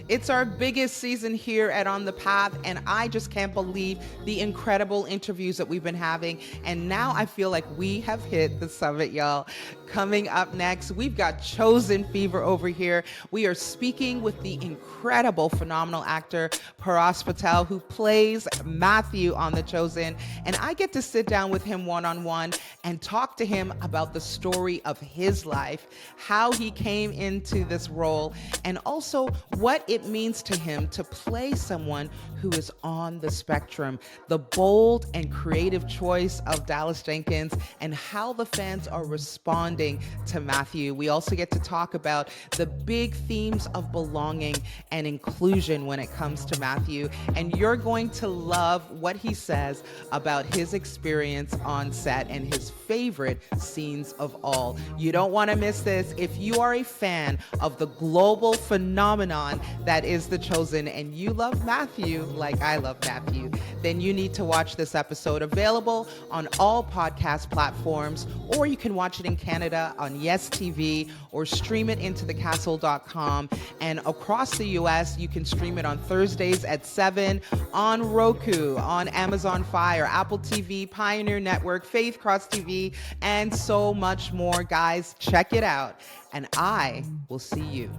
It's our biggest season here at On the Path, and I just can't believe the incredible interviews that we've been having. And now I feel like we have hit the summit, y'all. Coming up next, we've got Chosen Fever over here. We are speaking with the incredible, phenomenal actor Paras Patel, who plays Matthew on The Chosen. And I get to sit down with him one-on-one and talk to him about the story of his life, how he came into this role, and also what it means to him to play someone who is on the spectrum, the bold and creative choice of Dallas Jenkins, and how the fans are responding to Matthew. We also get to talk about the big themes of belonging and inclusion when it comes to Matthew, and you're going to love what he says about his experience on set and his favorite scenes of all. You don't want to miss this. If you are a fan of the global phenomenon that is The Chosen and you love Matthew like I love Matthew, then you need to watch this episode. Available on all podcast platforms, or you can watch it in Canada on Yes TV or stream it into thecastle.com. And across the US, you can stream it on Thursdays at 7 on Roku, on Amazon Fire, Apple TV, Pioneer Network, Faith Cross TV, and so much more. Guys, check it out. And I will see you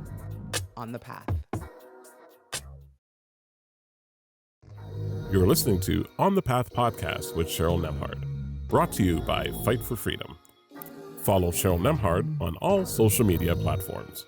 on the path. You're listening to On the Path podcast with Cheryl Nembhard, brought to you by Fight for Freedom. Follow Cheryl Nembhard on all social media platforms.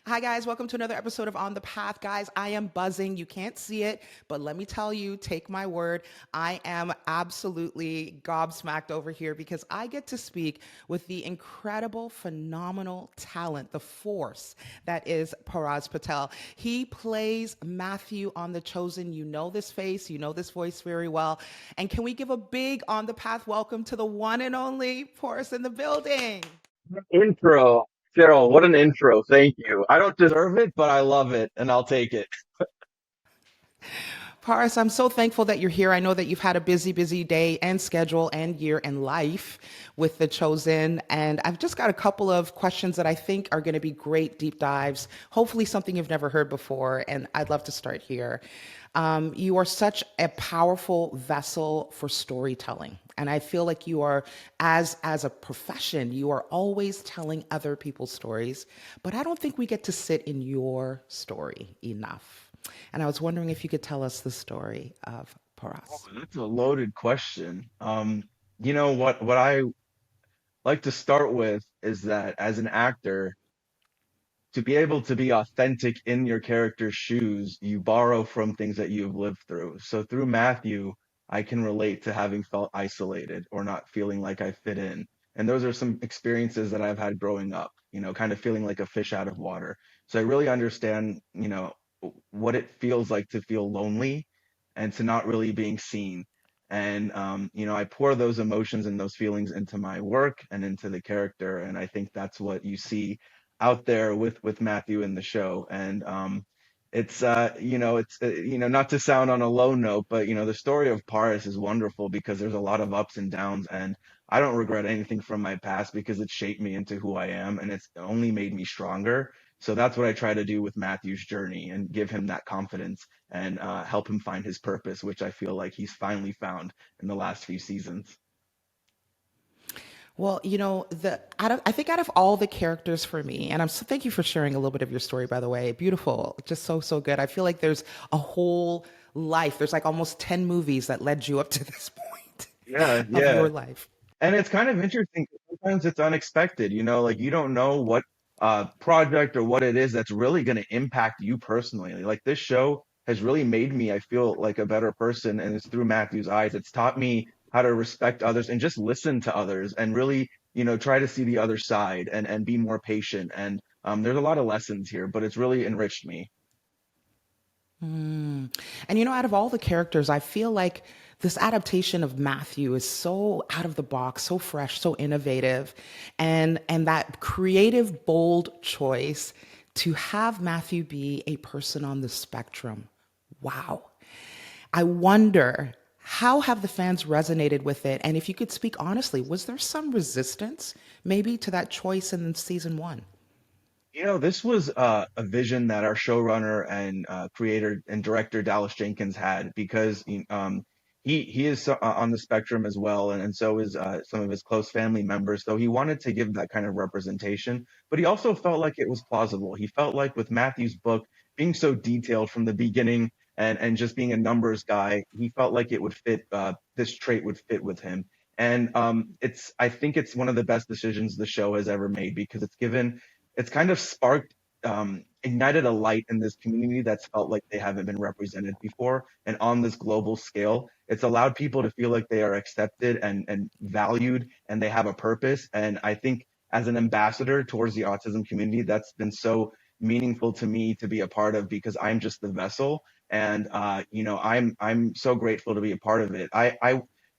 Hi guys, welcome to another episode of On the Path. Guys, I am buzzing. You can't see it, but let me tell you, take my word, I am absolutely gobsmacked over here because I get to speak with the incredible, phenomenal talent, the force that is Paras Patel. He plays Matthew on The Chosen. You know this face, you know this voice very well. And can we give a big On the Path welcome to the one and only Paras in the building? Intro. Cheryl, what an intro. Thank you. I don't deserve it, but I love it and I'll take it. Paras, I'm so thankful that you're here. I know that you've had a busy, busy day and schedule and year and life with The Chosen. And I've just got a couple of questions that I think are going to be great deep dives, hopefully something you've never heard before. And I'd love to start here. You are such a powerful vessel for storytelling. And I feel like you are, as a profession, you are always telling other people's stories. But I don't think we get to sit in your story enough. And I was wondering if you could tell us the story of Oh, Paras. that's a loaded question. What I like to start with is that as an actor, to be able to be authentic in your character's shoes, you borrow from things that you've lived through. So through Matthew, I can relate to having felt isolated or not feeling like I fit in. And those are some experiences that I've had growing up, kind of feeling like a fish out of water. So I really understand, what it feels like to feel lonely and to not really being seen. And I pour those emotions and those feelings into my work and into the character. And I think that's what you see out there with Matthew in the show. And not to sound on a low note, but the story of Paris is wonderful because there's a lot of ups and downs, and I don't regret anything from my past because it shaped me into who I am, and it's only made me stronger. So that's what I try to do with Matthew's journey and give him that confidence and help him find his purpose, which I feel like he's finally found in the last few seasons. Well, I think out of all the characters for me, and thank you for sharing a little bit of your story, by the way. Beautiful, just so so good. I feel like there's a whole life. There's like almost 10 movies that led you up to this point Yeah, of yeah. your life. And it's kind of interesting 'cause sometimes it's unexpected, like you don't know what project or what it is that's really going to impact you personally. Like this show has really made me, I feel like a better person, and it's through Matthew's eyes. It's taught me how to respect others and just listen to others and really, try to see the other side and be more patient. And there's a lot of lessons here, but it's really enriched me. And out of all the characters, I feel like this adaptation of Matthew is so out of the box, so fresh, so innovative, and that creative, bold choice to have Matthew be a person on the spectrum. Wow. I wonder, How have the fans resonated with it? And if you could speak honestly, was there some resistance maybe to that choice in season one? This was a vision that our showrunner and creator and director Dallas Jenkins had because he is on the spectrum as well, and so is some of his close family members. So he wanted to give that kind of representation, but he also felt like it was plausible. He felt like with Matthew's book being so detailed from the beginning and just being a numbers guy, he felt like it would fit. This trait would fit with him. And it's I think it's one of the best decisions the show has ever made because it's kind of sparked, ignited a light in this community that's felt like they haven't been represented before. And on this global scale, it's allowed people to feel like they are accepted and valued and they have a purpose. And I think as an ambassador towards the autism community, that's been so meaningful to me to be a part of because I'm just the vessel. And I'm so grateful to be a part of it.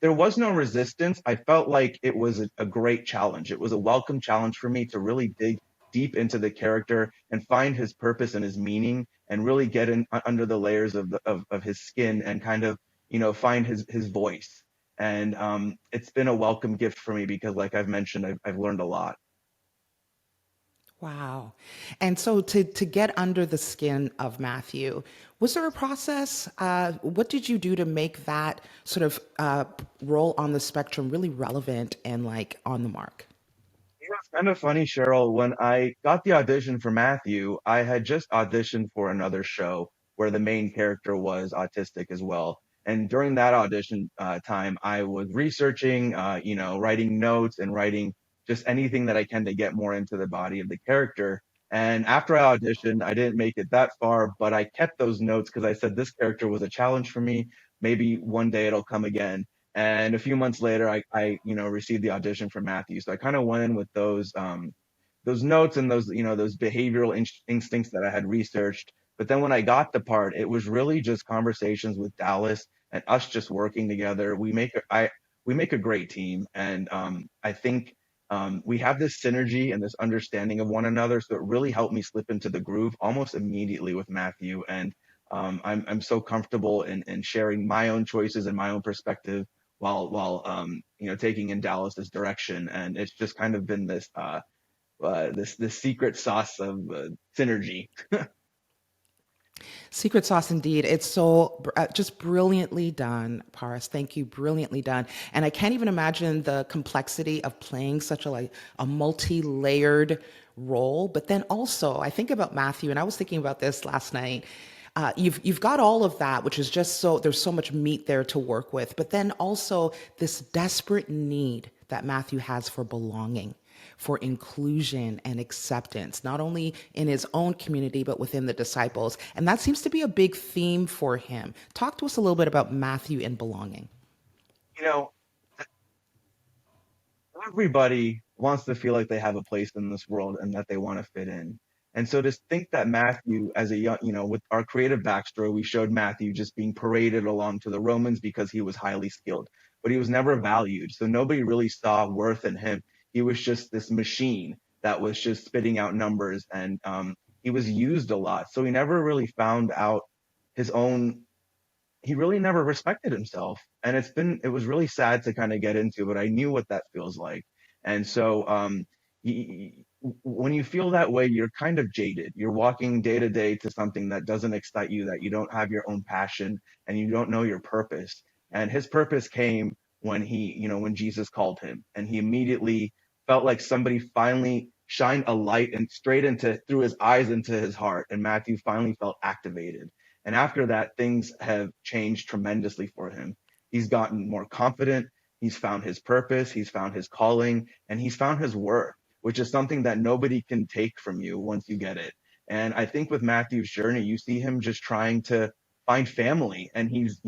There was no resistance. I felt like it was a great challenge. It was a welcome challenge for me to really dig deep into the character and find his purpose and his meaning and really get in under the layers of his skin and kind of find his voice. And it's been a welcome gift for me because like I've mentioned, I've learned a lot. Wow. And so to get under the skin of Matthew, was there a process? What did you do to make that sort of role on the spectrum really relevant and like on the mark? It's kind of funny, Cheryl. When I got the audition for Matthew, I had just auditioned for another show where the main character was autistic as well. And during that audition time, I was researching, writing notes and writing just anything that I can to get more into the body of the character. And after I auditioned, I didn't make it that far, but I kept those notes because I said this character was a challenge for me. Maybe one day it'll come again. And a few months later, I received the audition for Matthew. So I kind of went in with those notes and those behavioral instincts that I had researched. But then when I got the part, it was really just conversations with Dallas and us just working together. We make a great team, and I think we have this synergy and this understanding of one another. So it really helped me slip into the groove almost immediately with Matthew. And I'm so comfortable in sharing my own choices and my own perspective while taking in Dallas's direction, and it's just kind of been this secret sauce of synergy. Secret sauce indeed. It's so just brilliantly done, Paris. Thank you. Brilliantly done. And I can't even imagine the complexity of playing such a multi-layered role. But then also, I think about Matthew, and I was thinking about this last night. You've got all of that, which is just so there's so much meat there to work with. But then also this desperate need that Matthew has for belonging, for inclusion and acceptance, not only in his own community, but within the disciples. And that seems to be a big theme for him. Talk to us a little bit about Matthew and belonging. You know, everybody wants to feel like they have a place in this world and that they want to fit in. And so to think that Matthew, as a young, with our creative backstory, we showed Matthew just being paraded along to the Romans because he was highly skilled, but he was never valued. So nobody really saw worth in him. He was just this machine that was just spitting out numbers, and he was used a lot. So he never really found out his own he really never respected himself. And it was really sad to kind of get into, but I knew what that feels like. And so, when you feel that way, you're kind of jaded. You're walking day to day to something that doesn't excite you, that you don't have your own passion and you don't know your purpose. And his purpose came when when Jesus called him, and he immediately felt like somebody finally shined a light and straight into through his eyes into his heart. And Matthew finally felt activated. And after that, things have changed tremendously for him. He's gotten more confident. He's found his purpose. He's found his calling, and he's found his worth, which is something that nobody can take from you once you get it. And I think with Matthew's journey, you see him just trying to find family, and he's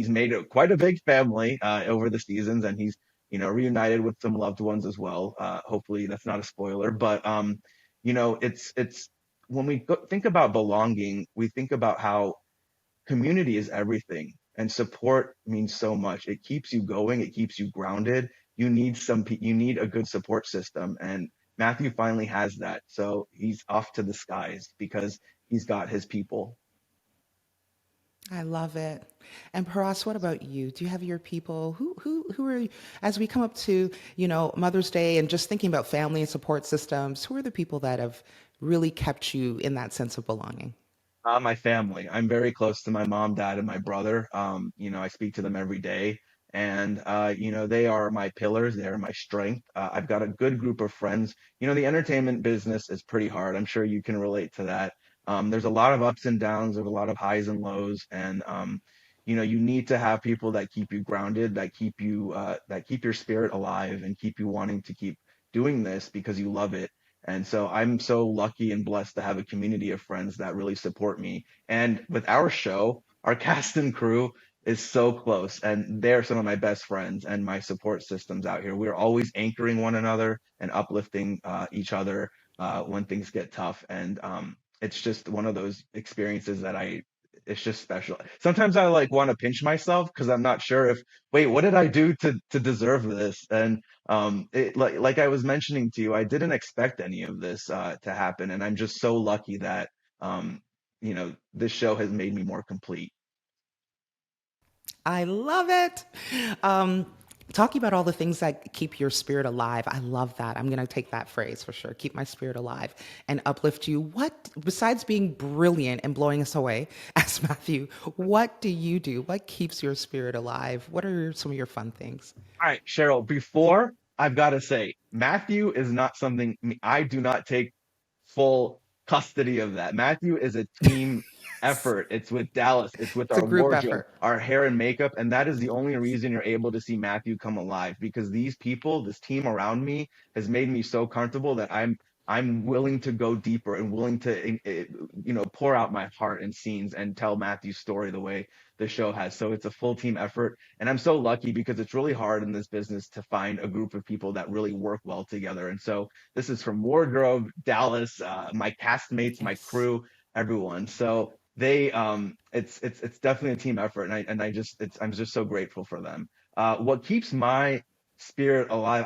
made quite a big family over the seasons, and he's reunited with some loved ones as well. Hopefully, that's not a spoiler, but it's when we think about belonging, we think about how community is everything, and support means so much. It keeps you going, it keeps you grounded. You need a good support system, and Matthew finally has that. So he's off to the skies because he's got his people. I love it. And Paras, what about you? Do you have your people who are as we come up to, Mother's Day and just thinking about family and support systems, who are the people that have really kept you in that sense of belonging? My family. I'm very close to my mom, dad, and my brother. I speak to them every day, and they are my pillars. They are my strength. I've got a good group of friends. The entertainment business is pretty hard. I'm sure you can relate to that. There's a lot of ups and downs. There's a lot of highs and lows, and you need to have people that keep you grounded, that keep your spirit alive, and keep you wanting to keep doing this because you love it. And so I'm so lucky and blessed to have a community of friends that really support me. And with our show, our cast and crew is so close, and they're some of my best friends and my support systems out here. We're always anchoring one another and uplifting each other when things get tough. And it's just one of those experiences it's just special. Sometimes I like want to pinch myself because I'm not sure wait, what did I do to deserve this? And like I was mentioning to you, I didn't expect any of this to happen, and I'm just so lucky that this show has made me more complete. I love it. Um, Talking about all the things that keep your spirit alive, I love that. I'm going to take that phrase for sure. Keep my spirit alive and uplift you. What, besides being brilliant and blowing us away as Matthew, what do you do? What keeps your spirit alive? What are some of your fun things? All right, Cheryl, before I've got to say, Matthew is not something I do not take full custody of that. Matthew is a team effort. It's with Dallas, it's with It's a our group wardrobe, effort. our hair and makeup, and that is the only reason you're able to see Matthew come alive because these people, this team around me has made me so comfortable that I'm willing to go deeper and willing to pour out my heart and scenes and tell Matthew's story the way the show has. So it's a full team effort. And I'm so lucky because it's really hard in this business to find a group of people that really work well together. And so this is from wardrobe, Dallas, my castmates, my Yes. crew, everyone. So it's definitely a team effort. I'm just so grateful for them. What keeps my spirit alive?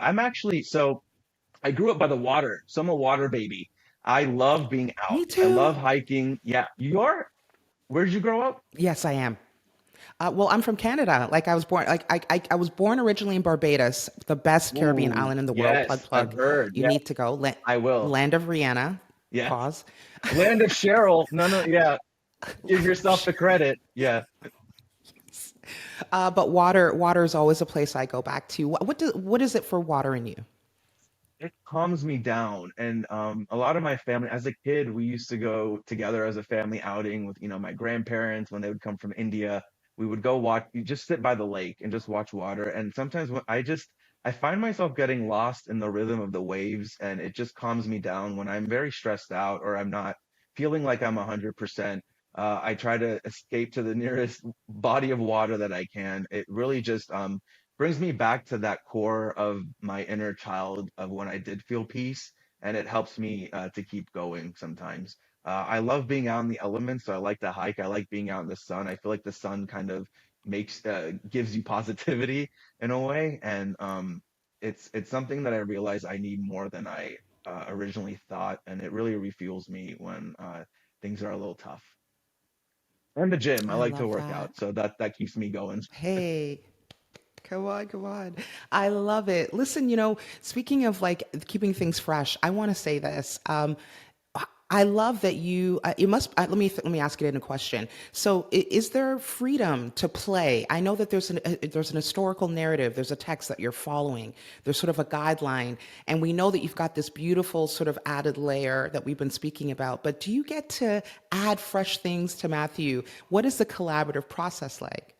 I grew up by the water, so I'm a water baby. I love being out. Me I love too. hiking. Yeah, you are? Where did you grow up? Yes, I am. Well, I'm from Canada. Like I was born, like I was born originally in Barbados, the best Caribbean Ooh, island in the world. Plug, yes, I've plug. heard. You Yeah, need to go. I will. Land of Rihanna. Yes. Pause. Land of Cheryl. No, no, yeah. Give yourself the credit. Yeah. But water is always a place I go back to. What is it for water in you? It calms me down. And a lot of my family, as a kid, we used to go together as a family outing with, my grandparents when they would come from India. We would go watch, you just sit by the lake and just watch water. And sometimes I find myself getting lost in the rhythm of the waves, and it just calms me down when I'm very stressed out or I'm not feeling like I'm 100%. I try to escape to the nearest body of water that I can. It really just brings me back to that core of my inner child of when I did feel peace, and it helps me to keep going sometimes. I love being out in the elements, so I like to hike. I like being out in the sun. I feel like the sun kind of gives you positivity in a way, and it's something that I realize I need more than I originally thought, and it really refuels me when things are a little tough. And the gym, I I like to love work that. out, so that keeps me going. Hey, come on, come on. I love it. Listen, speaking of like keeping things fresh, I want to say this. I love that you. You must. Let me ask it in a question. So, is there freedom to play? I know that there's an historical narrative. There's a text that you're following. There's sort of a guideline, and we know that you've got this beautiful sort of added layer that we've been speaking about. But do you get to add fresh things to Matthew? What is the collaborative process like?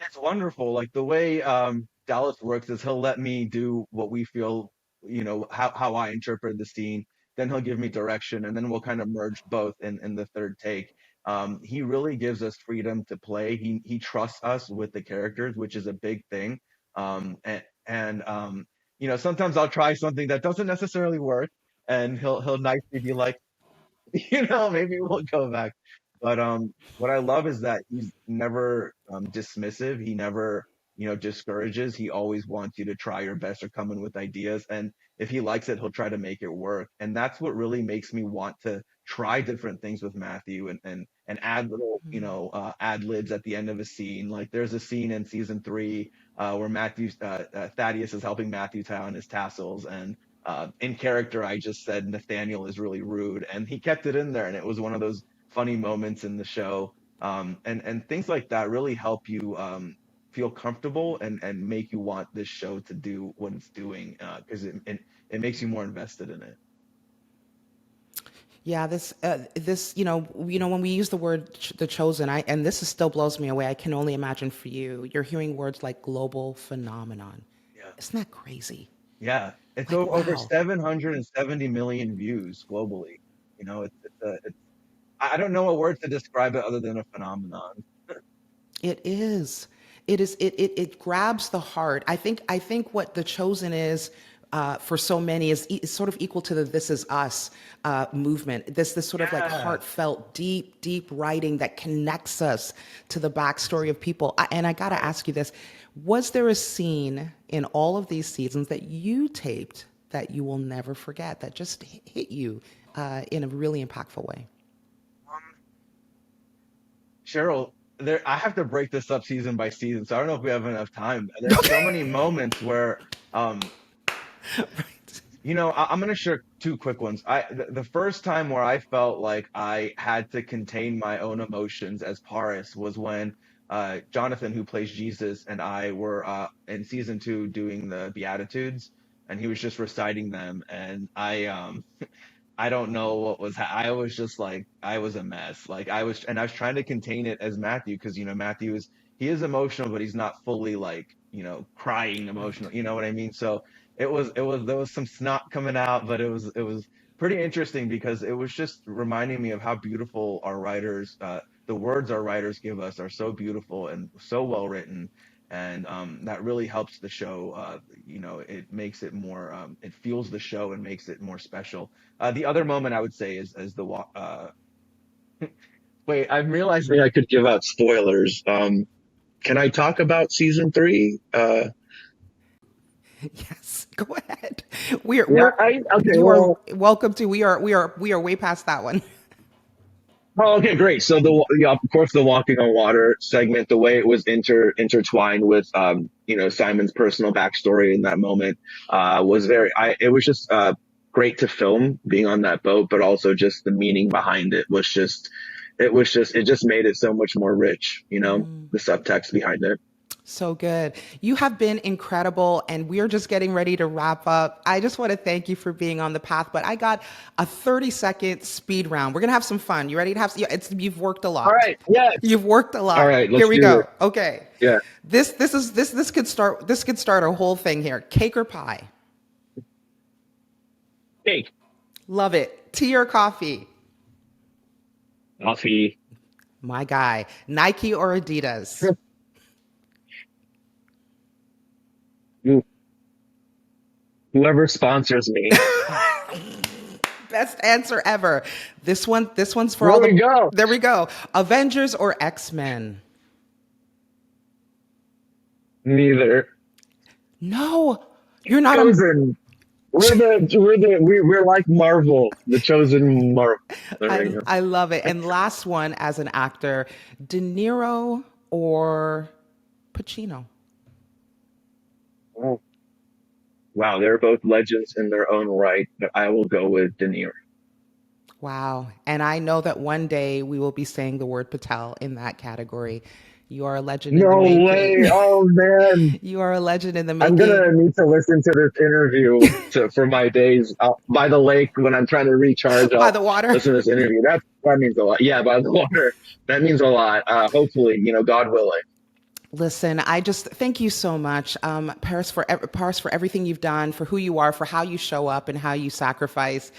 It's wonderful. Like the way Dallas works is he'll let me do what we feel, how I interpret the scene. Then he'll give me direction, and then we'll kind of merge both in the third take. He really gives us freedom to play. He trusts us with the characters, which is a big thing. Sometimes I'll try something that doesn't necessarily work, and he'll nicely be like, maybe we'll go back. But what I love is that he's never dismissive. He never, discourages. He always wants you to try your best or come in with ideas. And if he likes it, he'll try to make it work. And that's what really makes me want to try different things with Matthew and add little, Mm. ad libs at the end of a scene. Like there's a scene in season 3 where Thaddeus is helping Matthew tie on his tassels, and in character I just said Nathaniel is really rude, and he kept it in there, and it was one of those funny moments in the show. And things like that really help you feel comfortable and make you want this show to do what it's doing, because it makes you more invested in it. Yeah, this, when we use the word the chosen, and this is still blows me away. I can only imagine for you. You're hearing words like global phenomenon. Yeah. Isn't that crazy? Yeah, it's Like, over wow, 770 million views globally. I don't know a word to describe it other than a phenomenon. it is. It grabs the heart. I think what the chosen is. For so many is sort of equal to the "This Is Us" movement. This sort of like Yeah. heartfelt, deep writing that connects us to the backstory of people. And I got to ask you this: was there a scene in all of these seasons that you taped that you will never forget that just hit you in a really impactful way? Um, Cheryl, I have to break this up season by season, so I don't know if we have enough time. There's so many moments where um Right. I'm gonna share two quick ones. The first time where I felt like I had to contain my own emotions as Paris was when Jonathan, who plays Jesus, and I were in season 2 doing the Beatitudes, and he was just reciting them, and I don't know what I was just like, I was a mess. Like I was trying to contain it as Matthew, because Matthew he is emotional, but he's not fully like, crying Right. emotional. You know what I mean? So there was some snot coming out, but it was pretty interesting because it was just reminding me of how beautiful our writers, the words our writers give us are so beautiful and so well written. And that really helps the show. It makes it more, it fuels the show and makes it more special. The other moment I would say is the walk. Wait, I'm realizing I could give out spoilers. Can I talk about season 3? Yes. Go ahead. We're Yeah, we're okay, you are well, welcome to. We are way past that one. oh, okay, great. So of course, the walking on water segment, the way it was intertwined with, Simon's personal backstory in that moment, was it was just, great to film being on that boat, but also just the meaning behind it it just made it so much more rich, the subtext behind it. So good. You have been incredible, and we're just getting ready to wrap up. I just want to thank you for being on the path, but I got a 30-second speed round. We're going to have some fun. You ready to have, yeah, you've worked a All lot. right, yes. You've worked a All lot. right, Here let's we do it. go. Okay. Yeah. This could start a whole thing here. Cake or pie? Cake, Love it. Tea or coffee? coffee, My guy. Nike or Adidas? whoever sponsors me. Best answer ever. This one's for There all the. we go. There we go. Avengers or X-Men? Neither. No, you're not a. Chosen. We're like Marvel, the chosen Marvel. There we I go. I love it. And last one, as an actor, De Niro or Pacino? Oh, wow, they're both legends in their own right, but I will go with De Niro. Wow. And I know that one day we will be saying the word Patel in that category. You are a legend in the No way! making. Oh man, You are a legend in the I'm making. gonna need to listen to this interview for my days out by the lake when I'm trying to recharge. By I'll the water. listen to this interview. That means a lot. Yeah, by the water. That means a lot. Hopefully, God willing. Listen, I just thank you so much, Paris, for everything you've done, for who you are, for how you show up and how you sacrifice.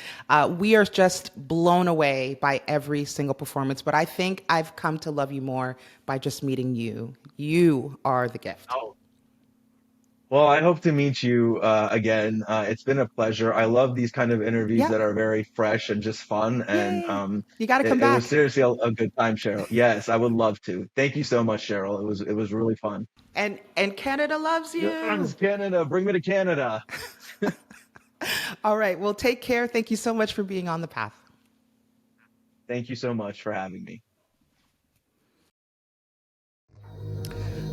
We are just blown away by every single performance. But I think I've come to love you more by just meeting you. You are the gift. Oh, well, I hope to meet you again. It's been a pleasure. I love these kind of interviews Yeah. that are very fresh and just fun. And Yay. You got to come it was back. seriously a good time, Cheryl. Yes, I would love to. Thank you so much, Cheryl. It was really fun. And Canada loves you. Yes, Canada, bring me to Canada. All right. Well, take care. Thank you so much for being on the path. Thank you so much for having me.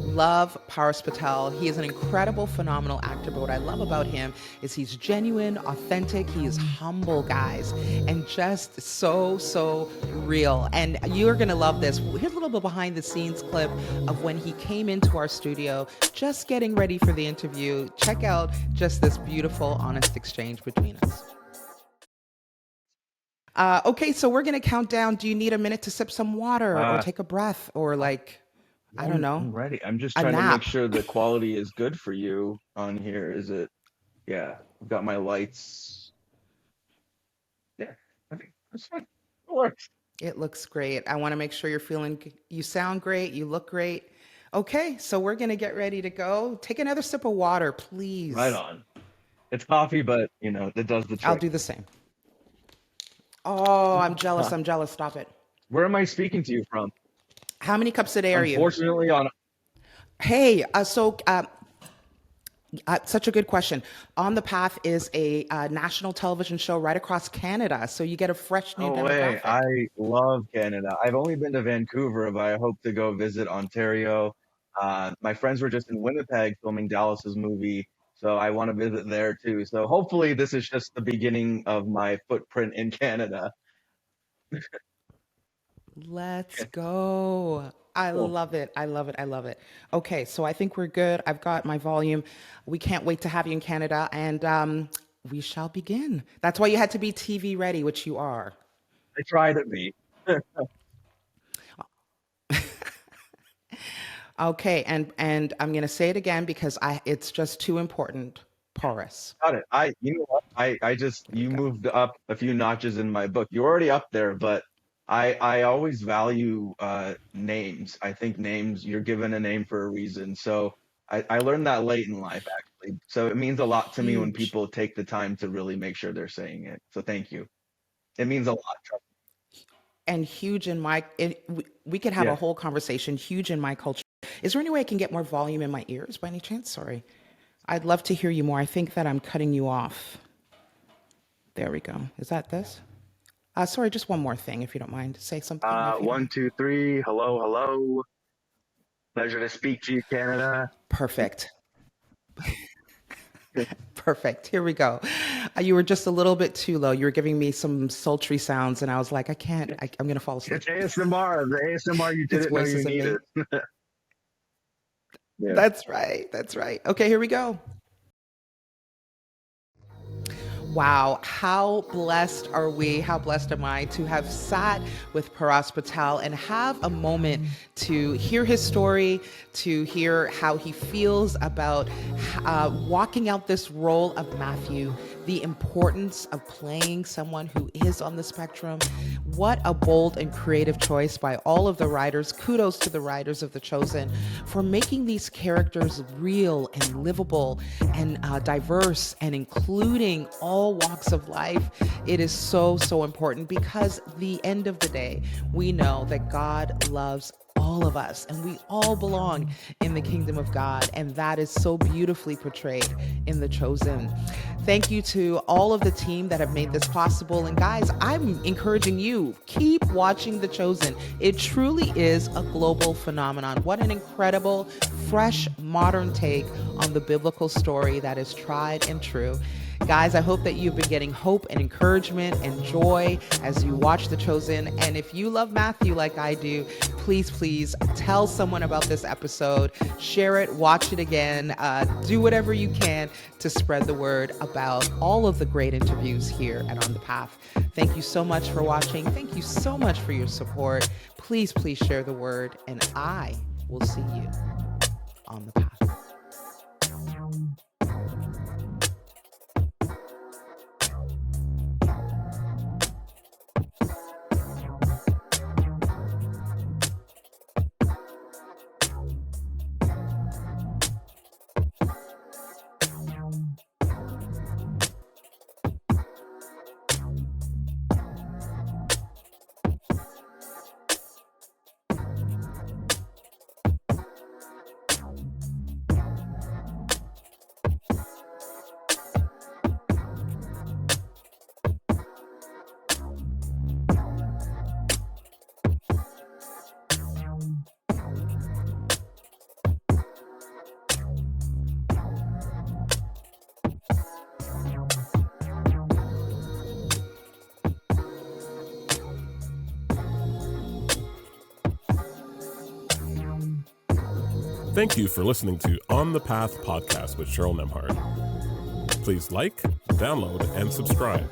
Love Paras Patel. He is an incredible, phenomenal actor. But what I love about him is he's genuine, authentic. He is humble, guys, and just so real. And you're going to love this. Here's a little bit behind the scenes clip of when he came into our studio, just getting ready for the interview. Check out just this beautiful, honest exchange between us. Okay, so we're going to count down. Do you need a minute to sip some water or Uh, take a breath or like, I don't know, I'm ready. I'm just a trying to make nap? sure the quality is good for you on here. Is it? Yeah, I've got my lights. Yeah, I think that's fine. It works. It looks great. I want to make sure you're you sound great, you look great. Okay, so we're going to get ready to go. Take another sip of water, Right please. on. It's coffee, but it does the I'll trick. do the same. Oh, I'm jealous. Huh. I'm jealous. Stop it. Where am I speaking to you from? How many cups a day are you? Unfortunately, on Hey, such a good question. On the Path is a national television show right across Canada, so you get a fresh new no way. demographic. I love Canada. I've only been to Vancouver, but I hope to go visit Ontario. My friends were just in Winnipeg filming Dallas's movie, so I want to visit there too. So hopefully, this is just the beginning of my footprint in Canada. Let's go. I Cool. love it. I love it. I love it. Okay, so I think we're good. I've got my volume. We can't wait to have you in Canada, and we shall begin. That's why you had to be TV ready, which you are. I try to be. Okay, and I'm gonna say it again because it's just too important. Porous. Got it. You know what? I just, There we you go. moved up a few notches in my book. You're already up there, but I always value names. I think names, you're given a name for a reason. So I learned that late in life, actually. So it means a lot to me when Huge. people take the time to really make sure they're saying it. So thank you. It means a lot. And huge in we could have a Yeah. whole conversation. Huge in my culture. Is there any way I can get more volume in my ears by any chance? Sorry. I'd love to hear you more. I think that I'm cutting you off. There we go. Is that this? Sorry, just one more thing, if you don't mind. Say something, if you don't One, mind. two, three. Hello, hello. Pleasure to speak to you, Canada. Perfect. Perfect. Here we go. You were just a little bit too low. You were giving me some sultry sounds, and I was like, I can't. I'm going to fall asleep. It's ASMR, the ASMR you His didn't know voice you is amazing. needed. Yeah. That's right. That's right. Okay, here we go. Wow, how blessed are we? How blessed am I to have sat with Paras Patel and have a moment to hear his story, to hear how he feels about walking out this role of Matthew, the importance of playing someone who is on the spectrum. What a bold and creative choice by all of the writers. Kudos to the writers of The Chosen for making these characters real and livable and diverse and including all walks of life. It is so important because the end of the day, we know that God loves all of us and we all belong in the kingdom of God, and that is so beautifully portrayed in The Chosen. Thank you to all of the team that have made this possible, and guys, I'm encouraging you, keep watching The Chosen. It truly is a global phenomenon. What an incredible, fresh, modern take on the biblical story that is tried and true. Guys, I hope that you've been getting hope and encouragement and joy as you watch The Chosen. And if you love Matthew like I do, please tell someone about this episode, share it, watch it again, do whatever you can to spread the word about all of the great interviews here at On the Path. Thank you so much for watching. Thank you so much for your support. Please share the word, and I will see you on the path. Thank you for listening to On the Path podcast with Cheryl Nembhard. Please like, download, and subscribe.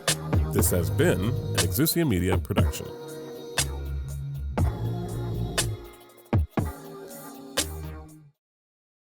This has been an Exousia Media production.